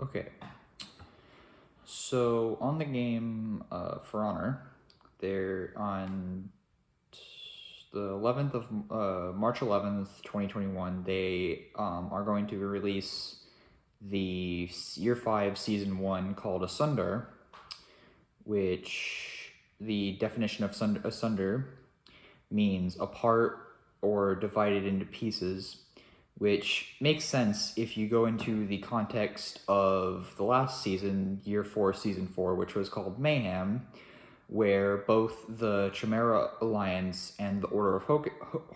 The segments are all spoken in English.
Okay, so on the game For Honor, they're on the 11th of March 11th, 2021. They are going to release the Year 5 Season 1 called Asunder, which the definition of asunder means apart or divided into pieces, which makes sense if you go into the context of the last season, Year 4, Season 4, which was called Mayhem, where both the Chimera Alliance and the Order of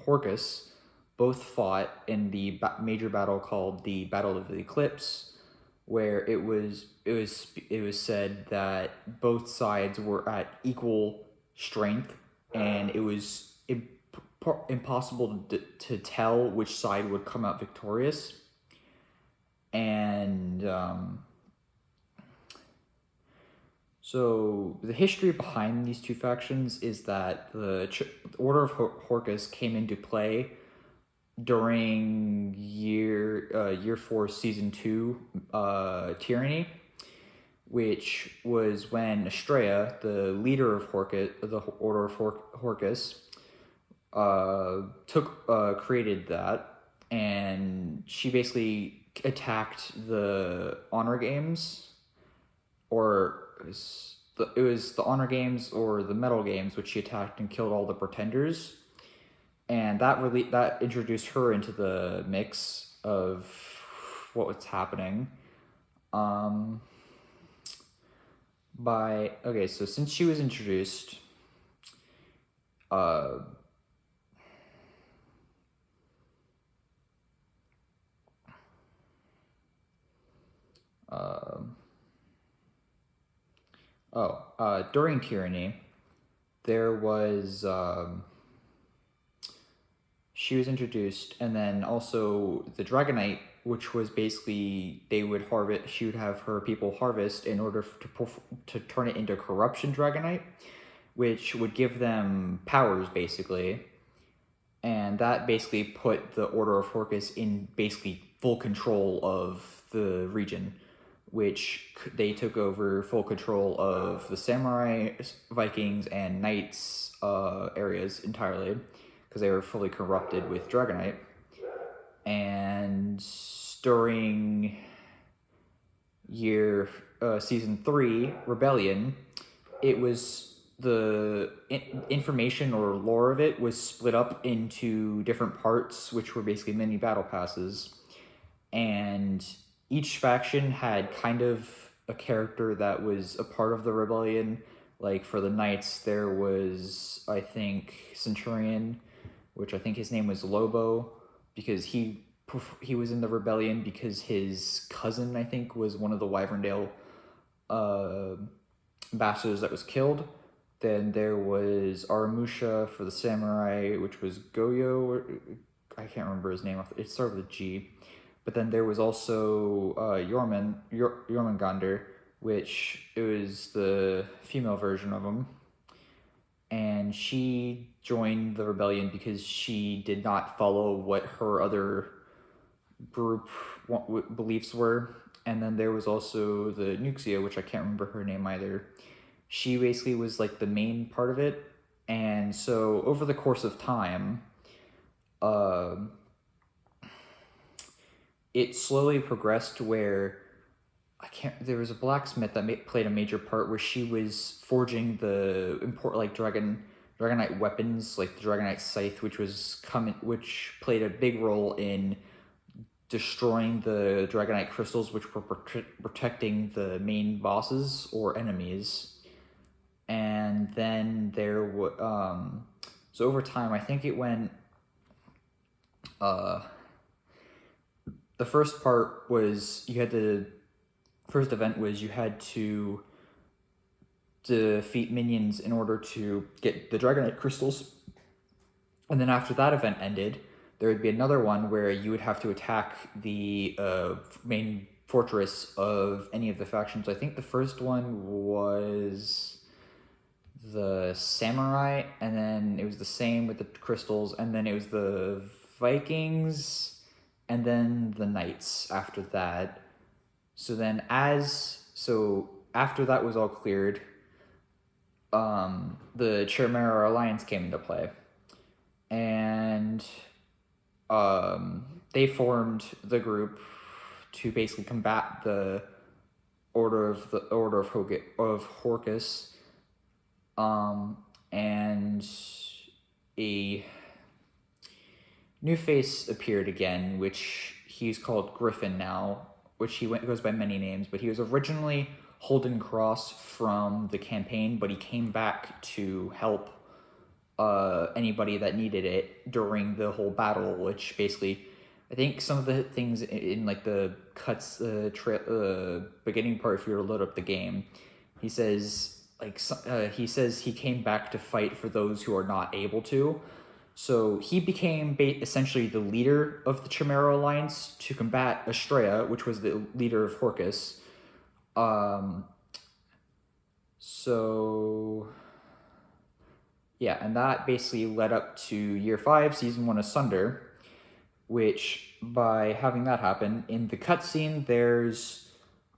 Horcus both fought in the major battle called the Battle of the Eclipse, where it was said that both sides were at equal strength, and it was impossible to tell which side would come out victorious. And so the history behind these two factions is that the Order of Horcus came into play during year 4 season 2 tyranny, which was when Estrella, the leader of the Order of Horcus, created that, and she basically attacked the honor games, or it was the honor games or the medal games, which she attacked and killed all the pretenders, and that introduced her into the mix of what was happening. So since she was introduced, uh, during tyranny, there was she was introduced, and then also the Dragonite, which was basically they would harvest. She would have her people harvest in order to turn it into corruption Dragonite, which would give them powers basically, and that basically put the Order of Horcus in basically full control of the region, which they took over full control of the samurai, Vikings, and knights areas entirely, because they were fully corrupted with Dragonite. And during season 3 Rebellion, it was the information or lore of it was split up into different parts, which were basically mini battle passes, and each faction had kind of a character that was a part of the rebellion. Like for the knights, there was, I think, Centurion, which I think his name was Lobo, because he was in the rebellion because his cousin, I think, was one of the Wyverndale ambassadors that was killed. Then there was Aramusha for the samurai, which was Goyo, or I can't remember his name. It started with a G. But then there was also Jormungandr, which it was the female version of him. And she joined the rebellion because she did not follow what her other group beliefs were. And then there was also the Nuxia, which I can't remember her name either. She basically was like the main part of it. And so over the course of time, it slowly progressed where there was a blacksmith that played a major part, where she was forging the important Dragonite weapons, like the Dragonite scythe, which played a big role in destroying the Dragonite crystals, which were protecting the main bosses or enemies. And then there was so over time, I think it went. The first part was first event was you had to defeat minions in order to get the Dragonite crystals. And then after that event ended, there would be another one where you would have to attack the main fortress of any of the factions. I think the first one was the samurai, and then it was the same with the crystals, and then it was the Vikings, and then the knights after that. So after that was all cleared, the Chimera Alliance came into play, and they formed the group to basically combat the Order of Horcus, and a new face appeared again, which he's called Griffin now, which goes by many names, but he was originally Holden Cross from the campaign, but he came back to help anybody that needed it during the whole battle, which basically, I think some of the things in like the cuts, beginning part, if you were to load up the game, he says he came back to fight for those who are not able to. So he became essentially the leader of the Chimera Alliance to combat Estrella, which was the leader of Horcus. So yeah, and that basically led up to Year 5, Season 1 Asunder, which, by having that happen, in the cutscene, there's,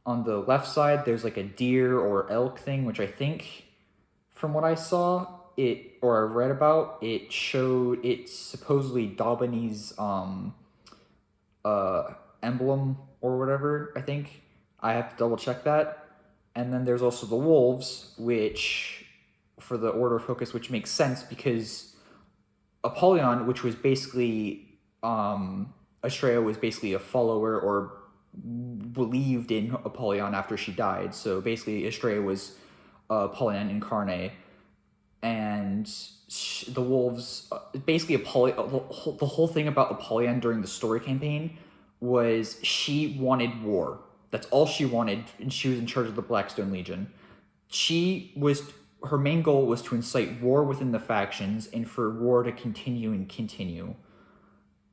on the left side, there's like a deer or elk thing, which I think, from what I saw, or I read about, it showed it's supposedly Daubany's emblem or whatever, I think. I have to double check that. And then there's also the wolves, which, for the Order of Focus, which makes sense because Apollyon, which was basically, Estrella was basically a follower or believed in Apollyon after she died. So basically Estrella was Apollyon incarnate. And the wolves, basically the whole thing about Apollyon during the story campaign was she wanted war. That's all she wanted, and she was in charge of the Blackstone Legion. Her main goal was to incite war within the factions and for war to continue.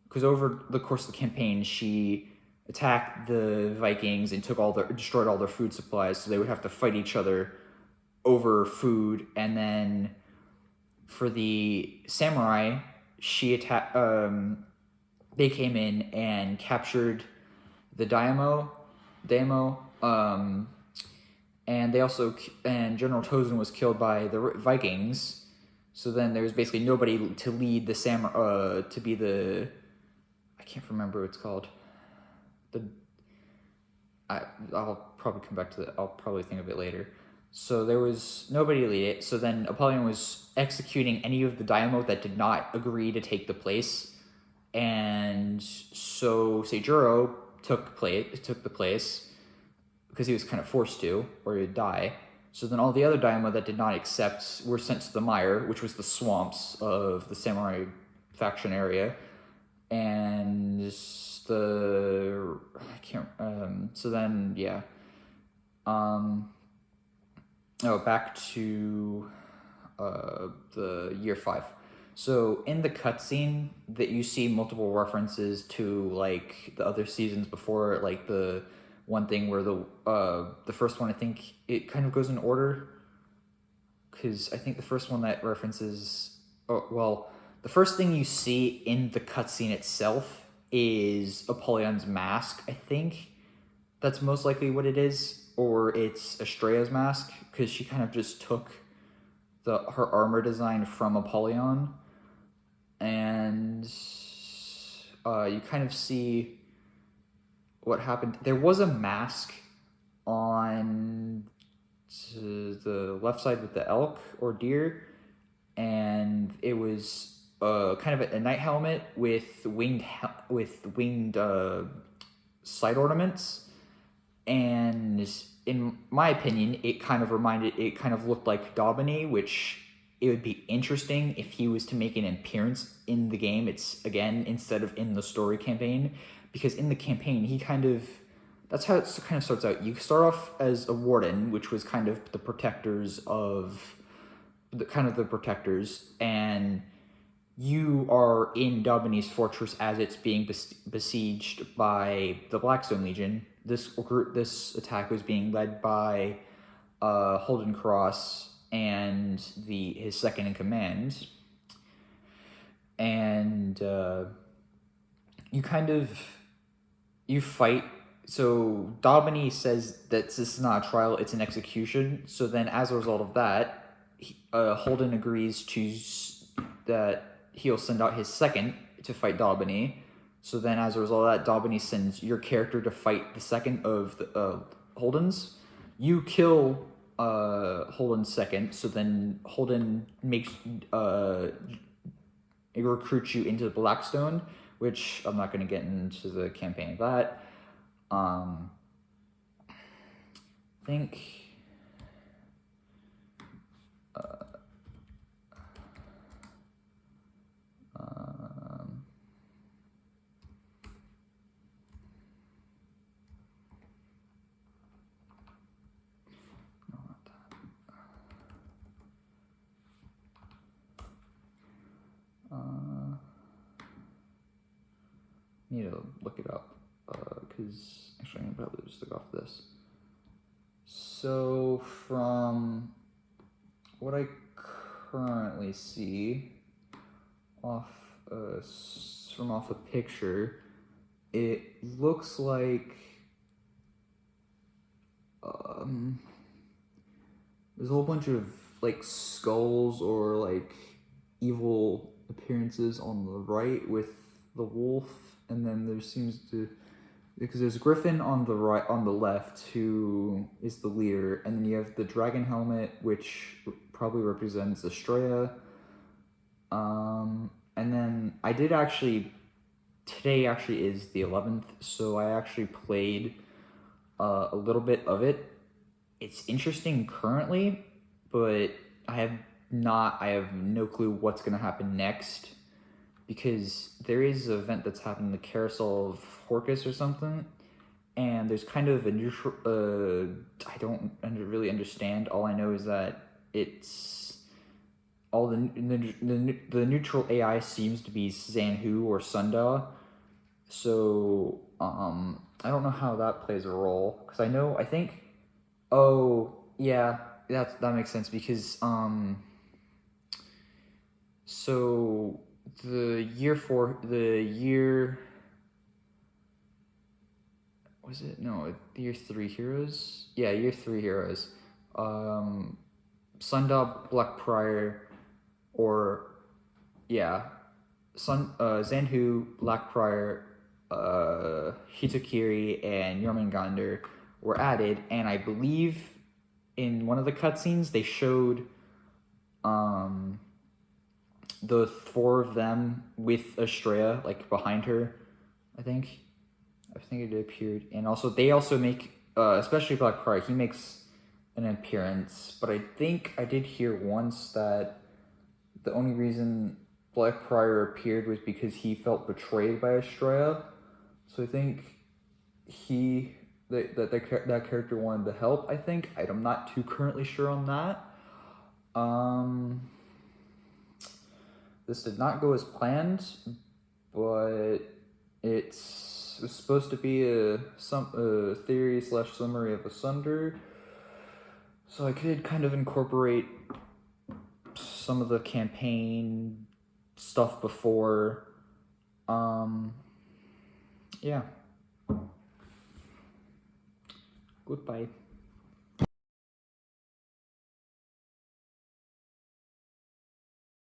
Because over the course of the campaign, she attacked the Vikings and destroyed all their food supplies, so they would have to fight each other over food. And then for the samurai, they came in and captured the Daimyo, and General Tozen was killed by the Vikings. So then there was basically nobody to lead the samurai, to be the, I can't remember what it's called. I'll probably come back to that. I'll probably think of it later. So there was nobody to lead it. So then Apollyon was executing any of the Daimyo that did not agree to take the place. And so Seijuro took the place because he was kind of forced to, or he'd die. So then all the other Daimyo that did not accept were sent to the mire, which was the swamps of the samurai faction area. And back to the Year 5. So in the cutscene that you see multiple references to like the other seasons before, like the one thing where the first one, I think it kind of goes in order, because I think the first one that references, the first thing you see in the cutscene itself is Apollyon's mask. I think that's most likely what it is, or it's Estrella's mask, because she kind of just took her armor design from Apollyon, and you kind of see what happened. There was a mask on the left side with the elk or deer, and it was kind of a night helmet with winged side ornaments, and in my opinion, it kind of looked like Daubany, which it would be interesting if he was to make an appearance in the game. It's again instead of in the story campaign, because in the campaign that's how it kind of starts out. You start off as a warden, which was kind of the protectors, and you are in Daubany's fortress as it's being besieged by the Blackstone Legion. This attack was being led by Holden Cross and his second in command, and you fight so Daubeny says that this is not a trial, it's an execution. So then, as a result of that, Holden agrees that he'll send out his second to fight Daubeny. So then, as a result of that, Daubeny sends your character to fight the second of the Holden's. You kill Holden's second. So then Holden makes it recruits you into Blackstone, which I'm not going to get into the campaign of that. I think need to look it up because actually I can probably just look off this. So from what I currently see off a picture, it looks like there's a whole bunch of like skulls or like evil appearances on the right with the wolf, and then there seems to, because there's Griffin on the right, on the left, who is the leader, and then you have the dragon helmet, which probably represents Estrella. And then I did actually, today actually is the 11th, so I actually played a little bit of it. It's interesting currently, but I have no clue what's going to happen next, because there is an event that's happening, the Carousel of Horcus or something, and there's kind of a neutral, I don't really understand. All I know is that it's all the neutral AI seems to be Zanhu or Sunda, so I don't know how that plays a role, because I think, oh yeah, that makes sense, because so the year 3 heroes? Yeah, year 3 heroes. Sundog, Blackprior, or yeah, Zanhu, Blackprior, Hitakiri, and Jormungandr were added, and I believe in one of the cutscenes they showed the 4 of them with Estrella, like behind her. I think it appeared, and also they also make, especially Blackprior, he makes an appearance. But I think I did hear once that the only reason Blackprior appeared was because he felt betrayed by Estrella. So I think that character wanted to help. I think I'm not too currently sure on that. This did not go as planned, but it was supposed to be a theory / summary of Asunder, so I could kind of incorporate some of the campaign stuff before. Yeah. Goodbye.